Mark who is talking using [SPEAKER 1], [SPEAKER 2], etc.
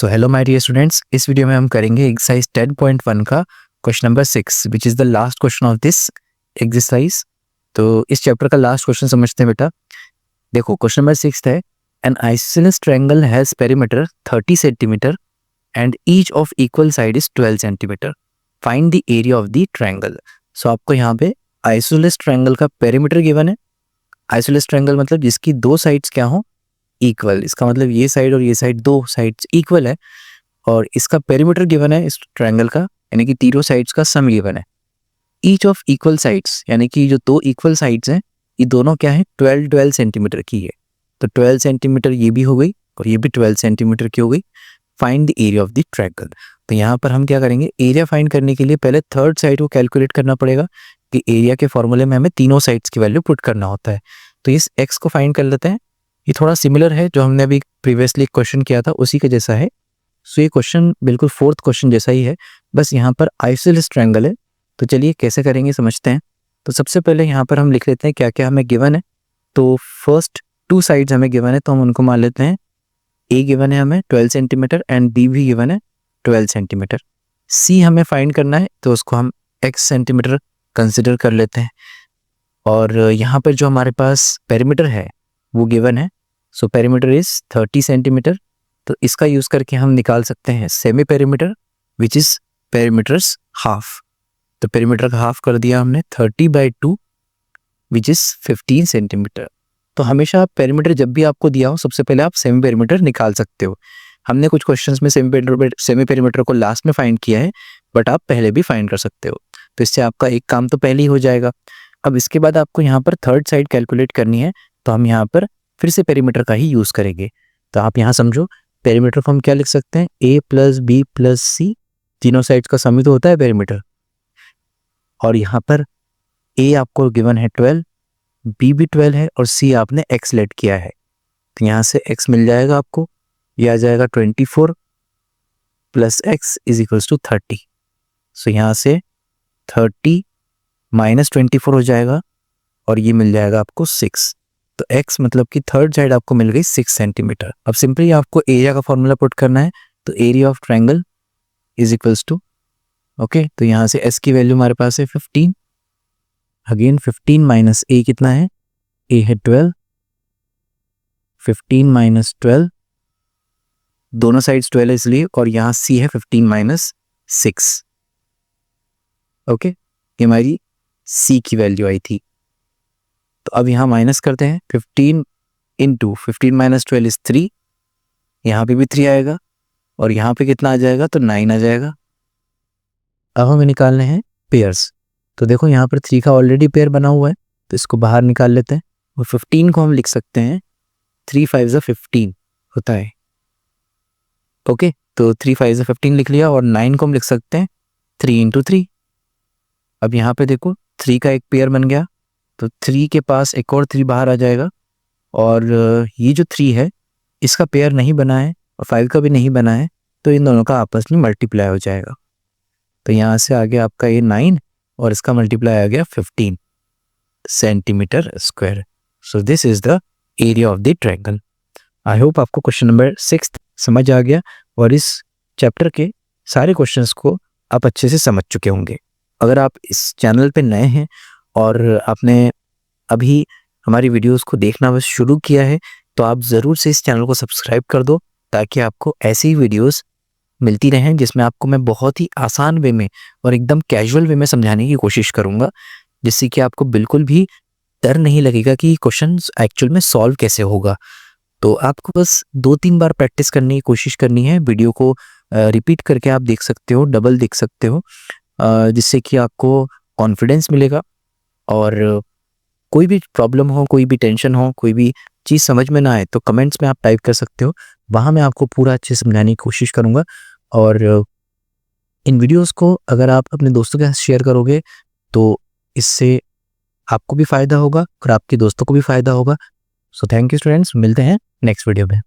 [SPEAKER 1] So hello my dear students, इस video में हम करेंगे एक्सरसाइज 10.1 का question number 6 which is the last question of this exercise. तो इस चैप्टर का लास्ट क्वेश्चन समझते हैं बेटा। देखो क्वेश्चन नंबर 6 है, an isosceles triangle has perimeter 30 centimetre and each of equal side is 12 centimetre, find the area of the triangle. So आपको यहाँ पे आइसोसेलेस ट्रायंगल का पेरीमीटर गिवन है। आइसोसेलेस ट्रायंगल मतलब जिसकी दो साइड्स क्या हो, इक्वल। इसका मतलब ये साइड और ये साइड, दो साइड्स इक्वल है और इसका पेरीमीटर गिवन है इस ट्रायंगल का, यानी कि तीनों साइड्स का सम गिवन है। ईच ऑफ इक्वल साइड्स यानी कि जो दो इक्वल साइड्स हैं ये दोनों क्या है, 12 सेंटीमीटर की है। तो 12 सेंटीमीटर ये भी हो गई और ये भी 12 सेंटीमीटर की हो गई। Find the area of the triangle. तो यहाँ पर हम क्या करेंगे, एरिया फाइंड करने के लिए पहले थर्ड साइड को कैलकुलेट करना पड़ेगा कि एरिया के फॉर्मूले में हमें तीनों साइड्स की वैल्यू पुट करना होता है। तो इस एक्स को फाइंड कर लेते हैं। ये थोड़ा सिमिलर है जो हमने अभी प्रीवियसली क्वेश्चन किया था उसी के जैसा है। सो ये क्वेश्चन बिल्कुल फोर्थ क्वेश्चन जैसा ही है, बस यहाँ पर आइसोसेलेस ट्रायंगल है। तो चलिए कैसे करेंगे समझते हैं। तो सबसे पहले यहाँ पर हम लिख लेते हैं क्या क्या हमें गिवन है। तो फर्स्ट टू साइड्स हमें गिवन है तो हम उनको मान लेते हैं। ए गिवन है हमें 12 सेंटीमीटर एंड बी भी गिवन है 12 सेंटीमीटर। सी हमें फाइंड करना है तो उसको हम x सेंटीमीटर कंसिडर कर लेते हैं। और यहाँ पर जो हमारे पास पेरीमीटर है वो गिवन है। So perimeter is 30 centimetre. तो इसका यूज करके हम निकाल सकते हैं semi perimeter which is perimeters half. तो पेरीमीटर का हाफ कर दिया हमने 30/2 विच इज 15 सेंटीमीटर। तो हमेशा पेरीमीटर जब भी आपको दिया हो सबसे पहले आप सेमी पेरीमीटर निकाल सकते हो। हमने कुछ क्वेश्चंस में सेमी पेरीमीटर को लास्ट में फाइंड किया है, बट आप पहले भी फाइंड कर सकते हो। तो इससे आपका एक काम तो पहले ही हो जाएगा। अब इसके बाद आपको यहाँ पर थर्ड साइड कैलकुलेट करनी है तो हम यहाँ पर फिर से पेरीमीटर का ही यूज करेंगे। तो आप यहाँ समझो, पेरीमीटर को हम क्या लिख सकते हैं, a प्लस बी प्लस सी, तीनों साइड्स का सम ही तो होता है पेरीमीटर। और यहाँ पर a आपको गिवन है 12, b भी 12 है और c आपने x लेट किया है। तो यहाँ से x मिल जाएगा आपको, ये आ जाएगा 24 plus x is equals to 30। So यहाँ से 30 माइनस 24 हो जाएगा और ये मिल जाएगा आपको 6। तो x मतलब कि थर्ड साइड आपको मिल गई 6 सेंटीमीटर। अब सिंपली आपको एरिया का फॉर्मूला पुट करना है। तो area of triangle is equals to, okay, तो यहाँ से s की वैल्यू हमारे पास है 15। अगेन 15 माइनस a कितना है, a है 12, 15 माइनस 12, दोनों साइड्स 12 है इसलिए, और यहाँ c है 15 माइनस 6। ओके, ये हमारी c की वैल्यू आई थी। तो अब यहाँ माइनस करते हैं, 15 इंटू 15 माइनस 12 इज 3, यहाँ पे भी 3 आएगा और यहाँ पे कितना आ जाएगा, तो 9 आ जाएगा। अब हमें निकालने हैं पेयर्स। तो देखो यहाँ पर 3 का ऑलरेडी पेयर बना हुआ है तो इसको बाहर निकाल लेते हैं। और 15 को हम लिख सकते हैं 3 5 15 होता है। ओके, तो 3 5 15 लिख लिया और 9 को हम लिख सकते हैं 3 इंटू 3। अब यहाँ पे देखो 3 का एक पेयर बन गया तो 3 के पास एक और 3 बाहर आ जाएगा और ये जो 3 है इसका पेयर नहीं बना है और 5 का भी नहीं बना है, तो इन दोनों का आपस में मल्टीप्लाई हो जाएगा। तो यहाँ से आगे आपका ये 9 और इसका मल्टीप्लाई आ गया 15 centimetre square. So this is the area of the triangle. I hope आपको क्वेश्चन नंबर 6 समझ आ गया और इस चैप्टर के सारे क्वेश्चंस को आप अच्छे से समझ चुके होंगे। अगर आप इस चैनल पे नए हैं और आपने अभी हमारी वीडियोस को देखना बस शुरू किया है तो आप ज़रूर से इस चैनल को सब्सक्राइब कर दो ताकि आपको ऐसी वीडियोस मिलती रहें जिसमें आपको मैं बहुत ही आसान वे में और एकदम कैजुअल वे में समझाने की कोशिश करूँगा, जिससे कि आपको बिल्कुल भी डर नहीं लगेगा कि क्वेश्चन एक्चुअल में सॉल्व कैसे होगा। तो आपको बस 2-3 बार प्रैक्टिस करने की कोशिश करनी है। वीडियो को रिपीट करके आप देख सकते हो, डबल देख सकते हो, जिससे कि आपको कॉन्फिडेंस मिलेगा। और कोई भी प्रॉब्लम हो, कोई भी टेंशन हो, कोई भी चीज़ समझ में ना आए तो कमेंट्स में आप टाइप कर सकते हो, वहाँ मैं आपको पूरा अच्छे से समझाने की कोशिश करूँगा। और इन वीडियोस को अगर आप अपने दोस्तों के साथ शेयर करोगे तो इससे आपको भी फ़ायदा होगा और आपके दोस्तों को भी फ़ायदा होगा। सो थैंक यू स्टूडेंट्स, मिलते हैं नेक्स्ट वीडियो में।